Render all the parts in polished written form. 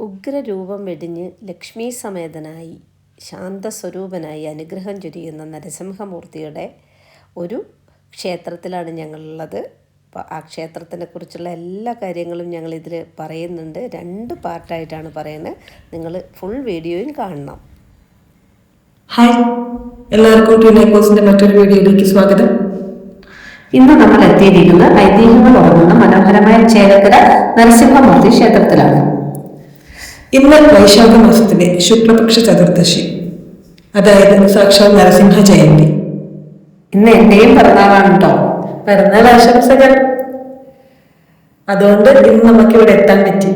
ഉഗ്രരൂപം വെടിഞ്ഞ് ലക്ഷ്മി സമേതനായി ശാന്തസ്വരൂപനായി അനുഗ്രഹം ചൊരിയുന്ന നരസിംഹമൂർത്തിയുടെ ഒരു ക്ഷേത്രത്തിലാണ് ഞങ്ങളുള്ളത്. അപ്പോൾ ആ ക്ഷേത്രത്തിനെക്കുറിച്ചുള്ള എല്ലാ കാര്യങ്ങളും ഞങ്ങളിതിൽ പറയുന്നുണ്ട്. 2 പാർട്ടായിട്ടാണ് പറയുന്നത്. നിങ്ങൾ ഫുൾ വീഡിയോയും കാണണം. ഹായ്, എല്ലാവർക്കും ട്യൂനേക്കോസിൻ്റെ മറ്റൊരു വീഡിയോയിലേക്ക് സ്വാഗതം. ഇന്ന് നമ്മൾ എത്തിയിരിക്കുന്നത് ഐതിഹ്യങ്ങൾ ഉറങ്ങുന്ന മനോഹരമായ ചേലക്കര നരസിംഹമൂർത്തി ക്ഷേത്രത്തിലാണ്. ഇന്ന് വൈശാഖ മാസത്തിലെ ശുക്ലപക്ഷ ചതുർദശി, അതായത് സാക്ഷാൽ നരസിംഹ ജയന്തി. ഇന്ന് എന്റെയും പിറന്നാളാണ് കേട്ടോ. പിറന്നാൾ ആശംസകൾ. അതുകൊണ്ട് ഇന്ന് നമുക്കിവിടെ എത്താൻ പറ്റി.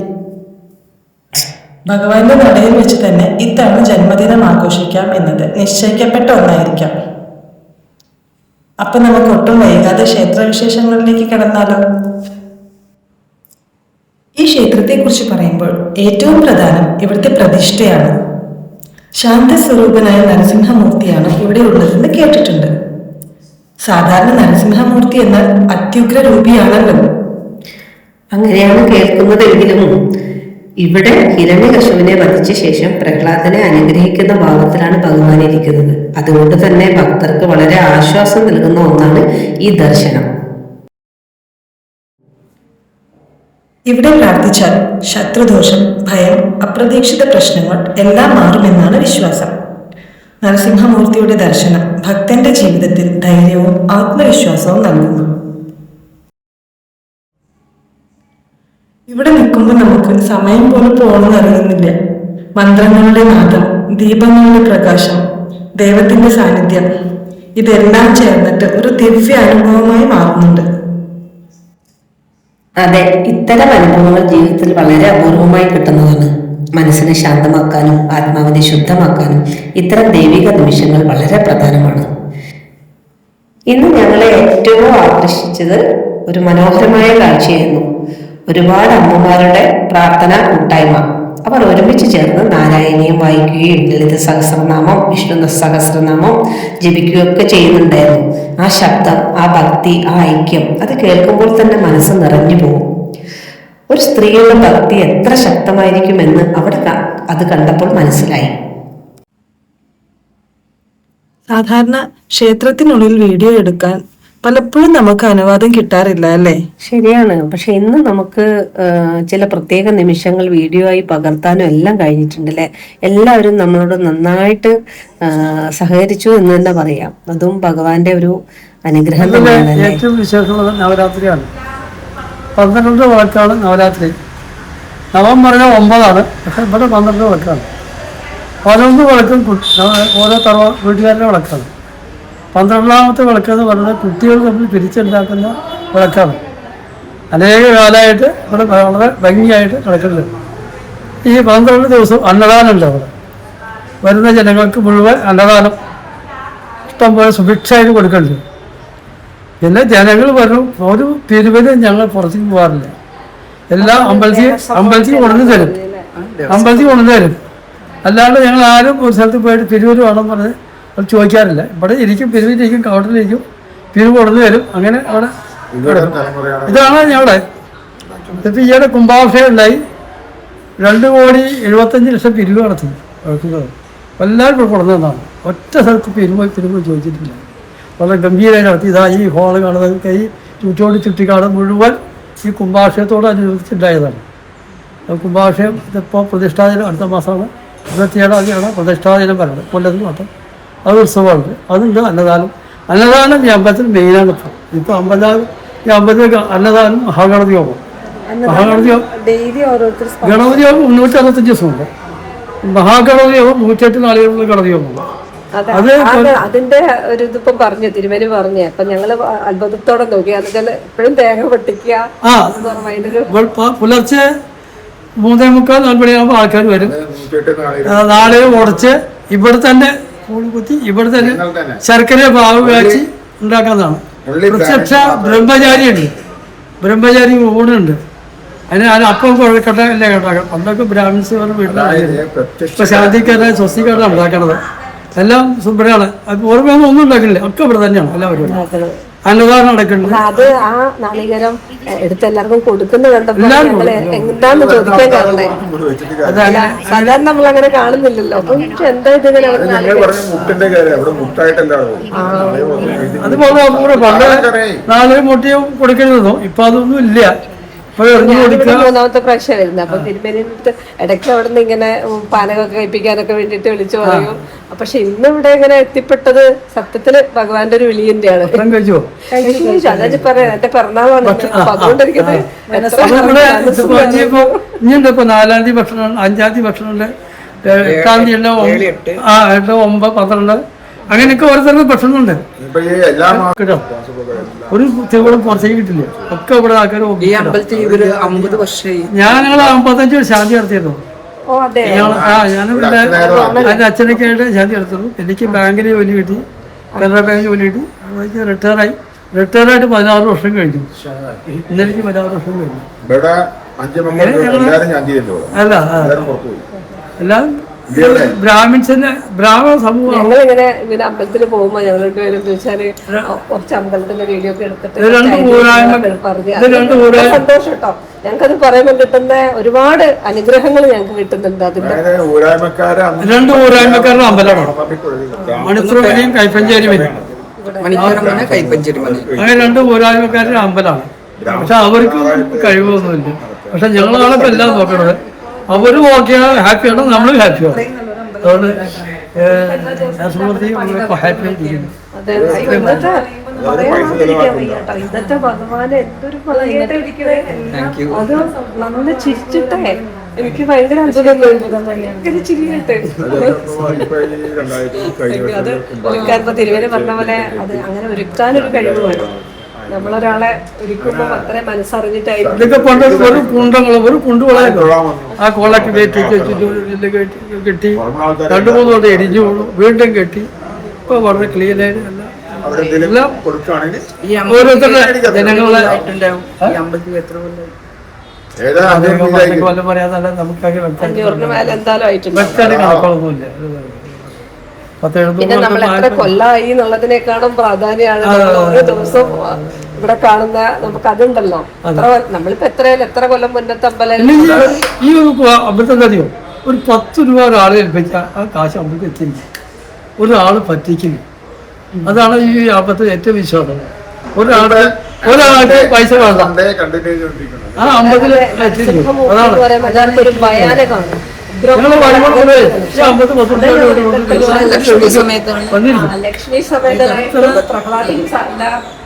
ഭഗവാന്റെ നടയിൽ വെച്ച് തന്നെ ഇത്തവണ ജന്മദിനം ആഘോഷിക്കാം എന്നത് നിശ്ചയിക്കപ്പെട്ട ഒന്നായിരിക്കാം. അപ്പൊ നമുക്ക് ഒട്ടും വൈകാതെ ക്ഷേത്രവിശേഷങ്ങളിലേക്ക് കടന്നാലോ. ഈ ക്ഷേത്രത്തെക്കുറിച്ച് പറയുമ്പോൾ ഏറ്റവും പ്രധാനം ഇവിടുത്തെ പ്രതിഷ്ഠയാണ്. ശാന്തസ്വരൂപനായ നരസിംഹമൂർത്തിയാണ് ഇവിടെ ഉള്ളതെന്ന് കേട്ടിട്ടുണ്ട്. സാധാരണ നരസിംഹമൂർത്തി എന്നാൽ അത്യുഗ്ര രൂപിയാണല്ലോ. അങ്ങനെയാണ് കേൾക്കുന്നതെങ്കിലും ഇവിടെ ഹിരണ്യകശുവിനെ വധിച്ച ശേഷം പ്രഹ്ലാദനെ അനുഗ്രഹിക്കുന്ന ഭാവത്തിലാണ് ഭഗവാൻ ഇരിക്കുന്നത്. അതുകൊണ്ട് തന്നെ ഭക്തർക്ക് വളരെ ആശ്വാസം നൽകുന്ന ഒന്നാണ് ഈ ദർശനം. ഇവിടെ പ്രാർത്ഥിച്ചാൽ ശത്രുദോഷം, ഭയം, അപ്രതീക്ഷിത പ്രശ്നങ്ങൾ എല്ലാം മാറുമെന്നാണ് വിശ്വാസം. നരസിംഹമൂർത്തിയുടെ ദർശനം ഭക്തന്റെ ജീവിതത്തിൽ ധൈര്യവും ആത്മവിശ്വാസവും നൽകുന്നു. ഇവിടെ നിൽക്കുമ്പോൾ നമുക്ക് സമയം പോലും പോകണമെന്ന് അറിയുന്നില്ല. മന്ത്രങ്ങളുടെ നാദം, ദീപങ്ങളുടെ പ്രകാശം, ദൈവത്തിന്റെ സാന്നിധ്യം, ഇതെല്ലാം ചേർന്നിട്ട് ഒരു ദിവ്യ അനുഭവമായി മാറുന്നുണ്ട്. അതെ, ഇത്തരം അനുഭവങ്ങൾ ജീവിതത്തിൽ വളരെ അപൂർവമായി കിട്ടുന്നതാണ്. മനസ്സിനെ ശാന്തമാക്കാനും ആത്മാവിനെ ശുദ്ധമാക്കാനും ഇത്തരം ദൈവിക നിമിഷങ്ങൾ വളരെ പ്രധാനമാണ്. ഇന്ന് ഞങ്ങളെ ഏറ്റവും ആകർഷിച്ചത് ഒരു മനോഹരമായ കാഴ്ചയായിരുന്നു. ഒരുപാട് അമ്മമാരുടെ പ്രാർത്ഥനാ കൂട്ടായ്മ. അവർ ഒരുമിച്ച് ചേർന്ന് നാരായണീയം വായിക്കുകയും ലളിത സഹസ്രനാമം, വിഷ്ണു സഹസ്രനാമം ജപിക്കുകയൊക്കെ ചെയ്യുന്നുണ്ടായിരുന്നു. ആ ശബ്ദം, ആ ഭക്തി, ആ ഐക്യം, അത് കേൾക്കുമ്പോൾ തന്നെ മനസ്സ് നിറഞ്ഞു പോകും. ഒരു സ്ത്രീയുടെ ഭക്തി എത്ര ശക്തമായിരിക്കുമെന്ന് അവിടെ അത് കണ്ടപ്പോൾ മനസ്സിലായി. സാധാരണ ക്ഷേത്രത്തിനുള്ളിൽ വീഡിയോ എടുക്കാൻ പലപ്പോഴും നമുക്ക് അനുവാദം കിട്ടാറില്ല, അല്ലേ? ശരിയാണ്. പക്ഷെ ഇന്ന് നമുക്ക് ചില പ്രത്യേക നിമിഷങ്ങൾ വീഡിയോ ആയി പകർത്താനും എല്ലാം കഴിഞ്ഞിട്ടുണ്ടല്ലേ. എല്ലാവരും നമ്മളോട് നന്നായിട്ട് സഹകരിച്ചു എന്ന് തന്നെ പറയാം. അതും ഭഗവാന്റെ ഒരു അനുഗ്രഹം തന്നെയാണ്. ഏറ്റവും വിശേഷമുള്ളത് നവരാത്രിയാണ്. 12 വിളക്കാണ് നവരാത്രി. നവം പറഞ്ഞാൽ 9ആണ്, പക്ഷെ ഇവിടെ 12 വിളക്കാണ്. 11 വിളക്കും ഓരോ വീട്ടുകാരുടെ വിളക്കാണ്. 12ാമത്തെ വിളക്കെന്ന് പറയുന്നത് കുട്ടികൾ തമ്മിൽ പിരിച്ചുണ്ടാക്കുന്ന വിളക്കാണ്. അനേക കാലമായിട്ട് ഇവിടെ വളരെ ഭംഗിയായിട്ട് നടക്കുന്നത്. ഈ 12 ദിവസം അന്നദാനം ഉണ്ട്. അവിടെ വരുന്ന ജനങ്ങൾക്ക് മുഴുവൻ അന്നദാനം ഇഷ്ടംപോലെ സുഭിക്ഷമായിട്ട് കൊടുക്കുന്നുണ്ട്. പിന്നെ ജനങ്ങൾ വരും. ഒരു പിരിവിനും ഞങ്ങൾ പുറത്തേക്ക് പോകാറില്ല. എല്ലാം അമ്പലത്തിൽ കൊണ്ടു തരും. അല്ലാണ്ട് ഞങ്ങൾ ആരും ഒരു സ്ഥലത്ത് പോയിട്ട് പിരിവിന് വേണം പറഞ്ഞ് അത് ചോദിക്കാറില്ല. ഇവിടെ ഇരിക്കും, പിരിവിലിരിക്കും, കൗണ്ടറിലിരിക്കും, പിരിവ് കൊണ്ടു തരും. അങ്ങനെ അവിടെ ഇതാണ് ഞങ്ങളുടെ. ഇപ്പം ഈയിടെ കുംഭാഭിഷേകം ഉണ്ടായി. 2,75,00,000 പിരിവ് നടത്തി നടക്കുന്നത്. എല്ലാവരും കൊടുക്കുന്നതാണ്. ഒറ്റ സ്ഥലത്ത് പിരിവ് ചോദിച്ചിട്ടില്ല. വളരെ ഗംഭീരമായി നടത്തി. ഇതാ ഈ ഹോള് കാണുന്നത്, ഈ ചുറ്റോട് മുഴുവൻ ഈ കുംഭാഭിഷേകത്തോട് അനുബന്ധിച്ചുണ്ടായതാണ്. കുംഭാഭിഷേകം ഇതിപ്പോൾ പ്രതിഷ്ഠാദിനം അടുത്ത മാസമാണ്. 27-ാം പ്രതിഷ്ഠാദിനം പറയുന്നത്. കൊല്ലത്തിൽ മാത്രം അത് ഉത്സവമുണ്ട്. അതുണ്ട്. അന്നദാനം ഈ അമ്പലത്തിൽ മെയിനാണ്. ഇപ്പോൾ അമ്പലത്തിൽ അന്നദാനം മഹാഗണപതി യോഗം. ഗണപതി യോഗം 365 ദിവസമുണ്ട്. മഹാഗണപതി യോഗം 108 നാളുകളുള്ള ഗണപതി യോഗമുണ്ട്. അതിന്റെ ഒരു ഇതിപ്പം പറഞ്ഞു തിരുമേനി പറഞ്ഞേ. അപ്പൊ ഞങ്ങള് അത്ഭുതത്തോടെ നോക്കി. അതുപോലെ എപ്പോഴും തേങ്ങ പൊട്ടിക്കുക. പുലർച്ചെ 3:45-4 മണിയാകുമ്പോൾ ആൾക്കാർ വരും. നാളെ ഉടച്ച് ഇവിടെ തന്നെ കുത്തി ഇവിടെ തന്നെ ശർക്കര പാവ് കാച്ചി ഉണ്ടാക്കുന്നതാണ്. പ്രത്യക്ഷ ബ്രഹ്മചാരി ഊണുണ്ട്. അതിന് അപ്പം കുഴക്കട്ട എല്ലാം ഉണ്ടാക്കാം. പണ്ടൊക്കെ ബ്രാഹ്മിൻസ് വീട്ടിലാണ്. ഇപ്പൊ ശാന്തിക്കാരുടെ സ്വസ്തിക്കാരുടെ ഉണ്ടാക്കണത് എല്ലാം ഇവിടെയാണ്. ഓർമ്മയൊന്നും ഒന്നും ഉണ്ടാക്കില്ല. ഒക്കെ ഇവിടെ തന്നെയാണ് എല്ലാവരും. അന്നദാനം നടക്കുന്നുണ്ട്. അത് ആ നാളികേരം എടുത്ത് എല്ലാവർക്കും കൊടുക്കുന്ന കണ്ടപ്പോ എല്ലാവരും ഞങ്ങള് എന്താന്ന് ചോദിക്കാൻ കാരണം അത് അങ്ങനെ സാധാരണ നമ്മൾ അങ്ങനെ കാണുന്നില്ലല്ലോ. അപ്പൊ എന്താ ഇതിങ്ങനെ അവിടെ അതുപോലെ കൂടെ പണ്ട് 4 മുട്ടയും കൊടുക്കരുതെന്നോ, ഇപ്പൊ അതൊന്നും ഇല്ല. ഇപ്പൊ എറിഞ്ഞു കൊടുക്കുക. 3ാമത്തെ പ്രാവശ്യം വരുന്നത്. അപ്പൊ തിരുമേനിട്ട് ഇടയ്ക്ക് അവിടെ നിന്ന് ഇങ്ങനെ പാനകമൊക്കെ കഴിപ്പിക്കാനൊക്കെ വേണ്ടിട്ട് വിളിച്ചു പറയും. പക്ഷെ ഇന്ന് ഇവിടെ ഇങ്ങനെ എത്തിപ്പെട്ടത് സത്യത്തില് ഭഗവാന്റെ ഒരു വിളിയന്റെയാണ്. ഭക്ഷണം കഴിച്ചോ? അതായത് പറയാം, എന്റെ പിറന്നാളാണ്. അപ്പൊ അതുകൊണ്ടിരിക്കുന്നത് ഇനിയുണ്ട്. ഇപ്പൊ 4-ാം തീയതി ഭക്ഷണം, 5-ാം തീയതി ഭക്ഷണമുണ്ട്, 8-ാം തീയതി 8, 9, 12 അങ്ങനെയൊക്കെ ഓരോരുത്തർക്ക് പ്രശ്നമുണ്ട്. ഒരു തീവ്രം പുറത്തേക്ക് കിട്ടില്ല. ഒക്കെ ഇവിടെ ആൾക്കാർ ഞങ്ങൾ 55 ശാന്തി നടത്തിയിരുന്നു. ഞാനിവിടെ എൻ്റെ അച്ഛനൊക്കെ ആയിട്ട് ശാന്തി നടത്തുന്നു. എനിക്ക് ബാങ്കിന് ജോലി കിട്ടി, കാനറ ബാങ്ക് ജോലി കിട്ടി. റിട്ടയറായിട്ട് 16 വർഷം കഴിഞ്ഞു. ഇന്നെനിക്ക് 16 വർഷം കഴിഞ്ഞു. അല്ല എല്ലാം ബ്രാഹ്മിൻസിന്റെ ബ്രാഹ്മണ സമൂഹം. ഞങ്ങളിങ്ങനെ അമ്പലത്തിൽ പോകുമ്പോ ഞങ്ങൾ രണ്ടുപേരും ചോദിച്ചാല് കുറച്ച് അമ്പലത്തിന്റെ വീഡിയോ ഒക്കെ എടുത്തിട്ട് സന്തോഷം കേട്ടോ. ഞങ്ങൾക്കത് പറയുമ്പോൾ കിട്ടുന്ന ഒരുപാട് അനുഗ്രഹങ്ങൾ ഞങ്ങൾക്ക് കിട്ടുന്നുണ്ട്. അതിന്റെ 2 ഊരായ്മക്കാരുടെ അമ്പലമാണ്. മണിപ്പുറം കൈപ്പഞ്ചേരി വരും. അങ്ങനെ 2 ഊരായ്മക്കാരുടെ അമ്പലമാണ്. പക്ഷെ അവർക്ക് കഴിവൊന്നുമില്ല. പക്ഷെ ഞങ്ങളാണ് ഇപ്പൊ എല്ലാം നോക്കണത്. അവര് നോക്കിയാൽ ഹാപ്പിയാണ്, നമ്മളും ഹാപ്പിയാണ്. അതുകൊണ്ട് ഹാപ്പി ആയിട്ടിരിക്കുന്നു. ഇന്നത്തെ ഭഗവാന് എന്തൊരു അത് നല്ല ചിരിച്ചിട്ടേ എനിക്ക് ഭയങ്കര അത്ഭുതം ചിരിയിട്ട് അത് ഒരുക്കാൻ ഇപ്പൊ തിരുവന പറഞ്ഞ പോലെ അത് അങ്ങനെ ഒരുക്കാനൊരു കഴിവ് വേണം. നമ്മളൊരാളെ ഒരിക്കുമ്പോ അത്രയും മനസ്സറിഞ്ഞിട്ടായിരിക്കും. ഇതൊക്കെ പണ്ട് ഒരു കുണ്ടങ്ങൾ, ഒരു കുണ്ടുകളായിരുന്നു. ആ കോളൊക്കെ കെട്ടിച്ച് വെച്ചിട്ട് കെട്ടി 2-3 കൊണ്ട് എരിഞ്ഞു വീണ്ടും കെട്ടി. ഇപ്പൊ വളരെ ക്ലീൻ ആയിട്ട് എല്ലാം ഓരോരുത്തരുടെ ജനങ്ങളെ കൊല്ലം പറയാതെ നമുക്കൊക്കെ കണക്കുകളൊന്നുമില്ല. പിന്നെ നമ്മൾ എത്ര കൊല്ലമായി എന്നുള്ളതിനേക്കാളും പ്രാധാന്യമാണ് ഓരോ ദിവസവും ഇവിടെ കാണുന്ന നമുക്ക് അതുണ്ടല്ലോ. നമ്മളിപ്പോ എത്ര കൊല്ലം മുന്നത്തെ അമ്പലം ഈ ഒരു അമ്പലത്തെ അറിയോ, ഒരു 10 രൂപ ഒരാളെ ഏൽപ്പിച്ചാൽ ആ കാശ് അമ്പലത്തിൽ എത്തില്ല. ഒരാൾ പറ്റിക്കുന്നു. അതാണ് ഈ അമ്പലത്തിൽ ഏറ്റവും വിശ്വാസം. ഒരാൾക്ക് പൈസ വേണ്ട, ആ അമ്പലത്തിൽ അതാണ് ഒരു ഭയാനകമാണ്. ലക്ഷ്മി സമേതനായിട്ട് പ്രഹ്ലാദൻ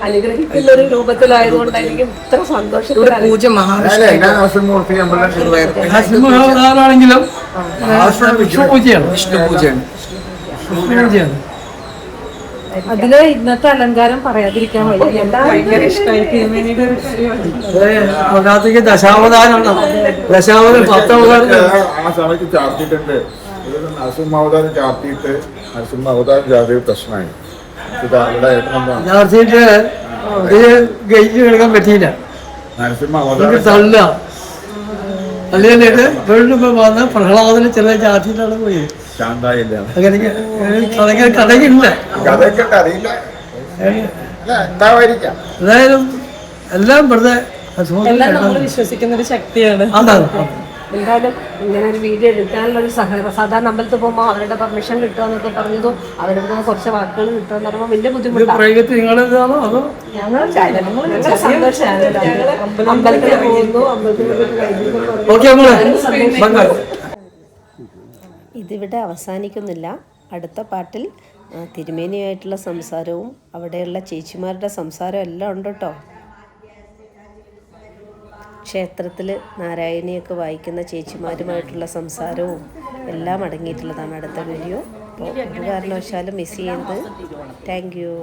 അനുഗ്രഹിക്കുന്ന ഒരു രൂപത്തിലായതുകൊണ്ടായിരിക്കും ഇത്ര സന്തോഷമാണെങ്കിലും വിഷ്ണു പൂജയാണ്. അതില് ഇന്നത്തെ അലങ്കാരം പറയാതിരിക്കാൻ വയ്യ. ഭയങ്കര ഇഷ്ടമായി. ദശാവതാരം 10 അവതാരം ആ സമയത്ത് ചാർത്തിയിട്ടുണ്ട്. നരസിംഹ അവതാരം ചാർത്തിയിട്ട് നരസിംഹ അവതാരം ചാർത്തിയ പ്രശ്നമായി. ചാർത്തിയിട്ട് ഗേറ്റിൽ കിടക്കാൻ പറ്റിയില്ല. നരസിംഹ അവതാരം തള്ള തള്ളിയിട്ട് വീണ്ടും വന്ന് പ്രഹ്ലാദന് ചെറിയ ചാർത്തിയിട്ടാണ് പോയി. ശാന്തായില്ല. കഥയില്ല. കഥയൊക്കെ അറിയില്ല. എന്താവായിരിക്കാം. എന്തായാലും എല്ലാം വെറുതെ എല്ലാം നമ്മൾ വിശ്വസിക്കുന്ന ഒരു ശക്തിയാണ്. അതാണ്. എന്തായാലും ഇങ്ങനെ ഒരു വീഡിയോ എടുക്കാനുള്ള ഒരു സഹകരണം. സാധാരണ അമ്പലത്തിൽ പോകുമ്പോൾ അവരുടെ പെർമിഷൻ കിട്ടുക എന്നൊക്കെ പറഞ്ഞതും അവരുടെ നിന്ന് കുറച്ച് വാക്കുകൾ കിട്ടുക എന്ന് പറയുമ്പോൾ വലിയ ബുദ്ധിമുട്ടാണ്. അമ്പലത്തിൽ പോകുന്നു, ഇതിവിടെ അവസാനിക്കുന്നില്ല. അടുത്ത പാട്ടിൽ തിരുമേനിയായിട്ടുള്ള സംസാരവും അവിടെയുള്ള ചേച്ചിമാരുടെ സംസാരവും എല്ലാം ഉണ്ട് കേട്ടോ. ക്ഷേത്രത്തിൽ നാരായണിയൊക്കെ വായിക്കുന്ന ചേച്ചിമാരുമായിട്ടുള്ള സംസാരവും എല്ലാം അടങ്ങിയിട്ടുള്ളതാണ് അടുത്ത വീഡിയോ. അപ്പോൾ ഒരു കാരണവശാലും മിസ് ചെയ്യരുത്. Thank you.